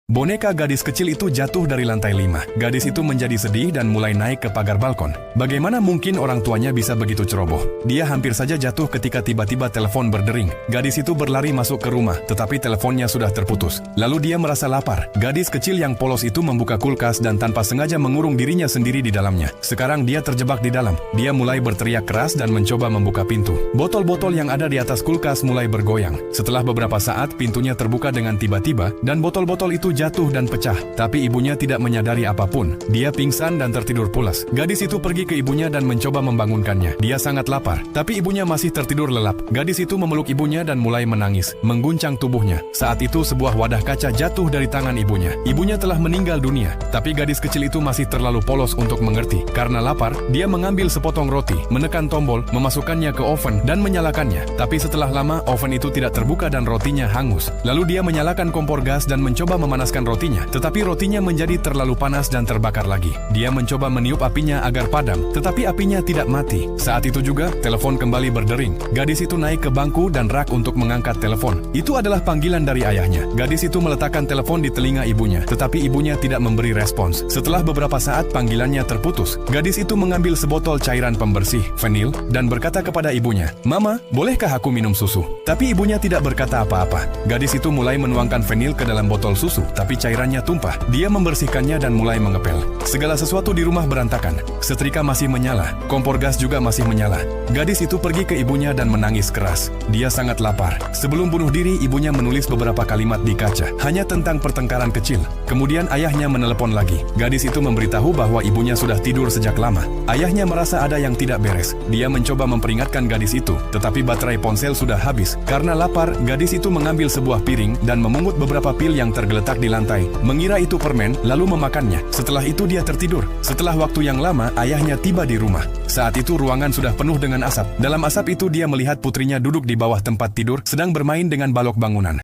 Boneka gadis kecil itu jatuh dari lantai 5. Gadis itu menjadi sedih dan mulai naik ke pagar balkon. Bagaimana mungkin orang tuanya bisa begitu ceroboh? Dia hampir saja jatuh ketika tiba-tiba telepon berdering. Gadis itu berlari masuk ke rumah, tetapi teleponnya sudah terputus. Lalu dia merasa lapar. Gadis kecil yang polos itu membuka kulkas dan tanpa sengaja mengurung dirinya sendiri di dalamnya. Sekarang dia terjebak di dalam. Dia mulai berteriak keras dan mencoba membuka pintu. Botol-botol yang ada di atas kulkas mulai bergoyang. Setelah beberapa saat, pintunya terbuka dengan tiba-tiba dan botol-botol itu jatuh dan pecah, tapi ibunya tidak menyadari apapun. Dia pingsan dan tertidur pulas. Gadis itu pergi ke ibunya dan mencoba membangunkannya. Dia sangat lapar, tapi ibunya masih tertidur lelap. Gadis itu memeluk ibunya dan mulai menangis, mengguncang tubuhnya. Saat itu sebuah wadah kaca jatuh dari tangan ibunya. Ibunya telah meninggal dunia, tapi gadis kecil itu masih terlalu polos untuk mengerti. Karena lapar, dia mengambil sepotong roti, menekan tombol, memasukkannya ke oven dan menyalakannya. Tapi setelah lama, oven itu tidak terbuka dan rotinya hangus. Lalu dia menyalakan kompor gas dan mencoba memanaskan rotinya, tetapi rotinya menjadi terlalu panas dan terbakar lagi. Dia mencoba meniup apinya agar padam, tetapi apinya tidak mati. Saat itu juga, telepon kembali berdering. Gadis itu naik ke bangku dan rak untuk mengangkat telepon. Itu adalah panggilan dari ayahnya. Gadis itu meletakkan telepon di telinga ibunya, tetapi ibunya tidak memberi respons. Setelah beberapa saat panggilannya terputus, gadis itu mengambil sebotol cairan pembersih, Fenil, dan berkata kepada ibunya, "Mama, bolehkah aku minum susu?" Tapi ibunya tidak berkata apa-apa. Gadis itu mulai menuangkan Fenil ke dalam botol susu, tapi cairannya tumpah. Dia membersihkannya dan mulai mengepel. Segala sesuatu di rumah berantakan. Setrika masih menyala, kompor gas juga masih menyala. Gadis itu pergi ke ibunya dan menangis keras. Dia sangat lapar. Sebelum bunuh diri, ibunya menulis beberapa kalimat di kaca, hanya tentang pertengkaran kecil. Kemudian ayahnya menelepon lagi. Gadis itu memberitahu bahwa ibunya sudah tidur sejak lama. Ayahnya merasa ada yang tidak beres. Dia mencoba memperingatkan gadis itu, tetapi baterai ponsel sudah habis. Karena lapar, gadis itu mengambil sebuah piring dan memungut beberapa pil yang tergeletak di lantai, mengira itu permen, lalu memakannya. Setelah itu dia tertidur. Setelah waktu yang lama, ayahnya tiba di rumah. Saat itu ruangan sudah penuh dengan asap. Dalam asap itu dia melihat putrinya duduk di bawah tempat tidur, sedang bermain dengan balok bangunan.